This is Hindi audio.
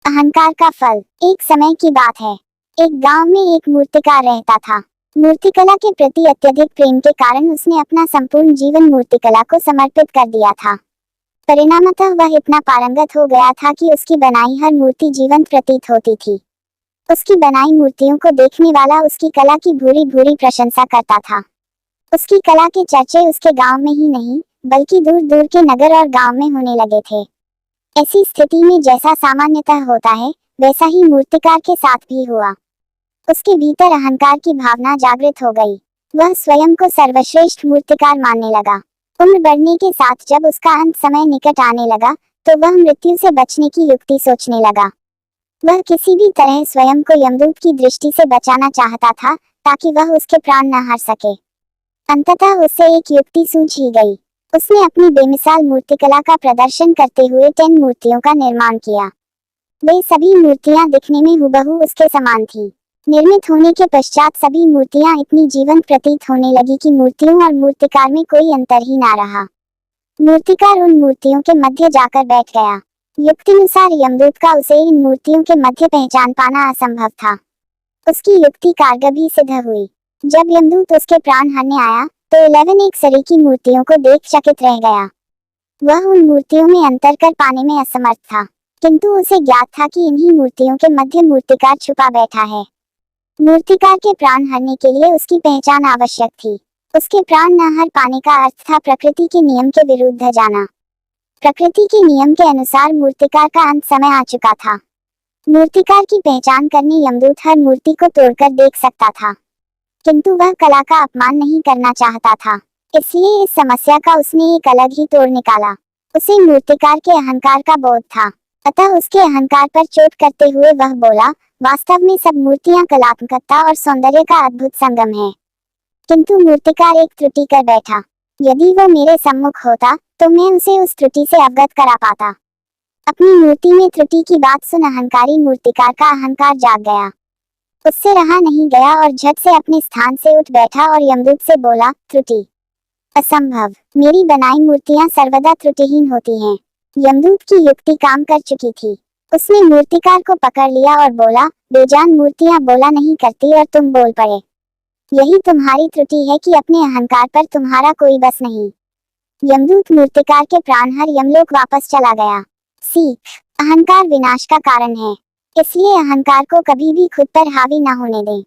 अहंकार का फल। एक समय की बात है, एक गांव में एक मूर्तिकार रहता था। मूर्तिकला के प्रति अत्यधिक प्रेम के कारण उसने अपना संपूर्ण जीवन मूर्तिकला को समर्पित कर दिया था। परिणामतः वह इतना पारंगत हो गया था कि उसकी बनाई हर मूर्ति जीवंत प्रतीत होती थी। उसकी बनाई मूर्तियों को देखने वाला उसकी कला की भूरी भूरी प्रशंसा करता था। उसकी कला के चर्चे उसके गांव में ही नहीं बल्कि दूर दूर के नगर और गांव में होने लगे थे। ऐसी स्थिति में जैसा सामान्यतः होता है वैसा ही मूर्तिकार के साथ भी हुआ। उसके भीतर अहंकार की भावना जागृत हो गई। वह स्वयं को सर्वश्रेष्ठ मूर्तिकार मानने लगा। उम्र बढ़ने के साथ जब उसका अंत समय निकट आने लगा तो वह मृत्यु से बचने की युक्ति सोचने लगा। वह किसी भी तरह स्वयं को यमदूत की दृष्टि से बचाना चाहता था ताकि वह उसके प्राण न हार सके। अंततः उसे एक युक्ति सूझ ही गई। उसने अपनी बेमिसाल मूर्तिकला का प्रदर्शन करते हुए 10 मूर्तियों का निर्माण किया। वे सभी मूर्तियां दिखने में हुबहू उसके समान थीं। निर्मित होने के पश्चात सभी मूर्तियां इतनी जीवंत प्रतीत होने लगी कि मूर्तियों और मूर्तिकार में कोई अंतर ही ना रहा। मूर्तिकार उन मूर्तियों के मध्य जाकर बैठ गया। युक्तिनुसार यमदूत का उसे इन मूर्तियों के मध्य पहचान पाना असंभव था। उसकी युक्ति कारगर भी सिद्ध हुई। जब यमदूत उसके प्राण हरने आया तो 11 एक सरीकी मूर्तियों को देख चकित रह गया। वह उन मूर्तियों में अंतर कर पाने में असमर्थ था, किंतु उसे ज्ञात था कि इन्हीं मूर्तियों के मध्य मूर्तिकार छुपा बैठा है। मूर्तिकार के प्राण हरने के लिए उसकी पहचान आवश्यक थी। उसके प्राण न हर पाने का अर्थ था प्रकृति के नियम के विरुद्ध जाना। प्रकृति के नियम के अनुसार मूर्तिकार का अंत समय आ चुका था। मूर्तिकार की पहचान करने यमदूत हर मूर्ति को तोड़कर देख सकता था, किंतु वह कला का अपमान नहीं करना चाहता था। इसलिए इस समस्या का उसने एक अलग ही तोड़ निकाला। उसे मूर्तिकार के अहंकार का बोध था, अतः उसके अहंकार पर चोट करते हुए वह बोला, वास्तव में सब मूर्तियां कलात्मकता और सौंदर्य का अद्भुत संगम है। किंतु मूर्तिकार एक त्रुटि कर बैठा। यदि वो मेरे सम्मुख होता तो मैं उसे उस त्रुटि से अवगत करा पाता। अपनी मूर्ति में त्रुटि की बात सुन अहंकारी मूर्तिकार का अहंकार जाग गया। उससे रहा नहीं गया और झट से अपने स्थान से उठ बैठा और यमदूत से बोला, त्रुटि? असंभव, मेरी बनाई मूर्तियां सर्वदा त्रुटिहीन होती हैं। यमदूत की युक्ति काम कर चुकी थी। उसने मूर्तिकार को पकड़ लिया और बोला, बेजान मूर्तियां बोला नहीं करती और तुम बोल पड़े। यही तुम्हारी त्रुटि है कि अपने अहंकार पर तुम्हारा कोई बस नहीं। यमदूत मूर्तिकार के प्राण हर यमलोक वापस चला गया। सीख, अहंकार विनाश का कारण है, इसलिए अहंकार को कभी भी खुद पर हावी न होने दें।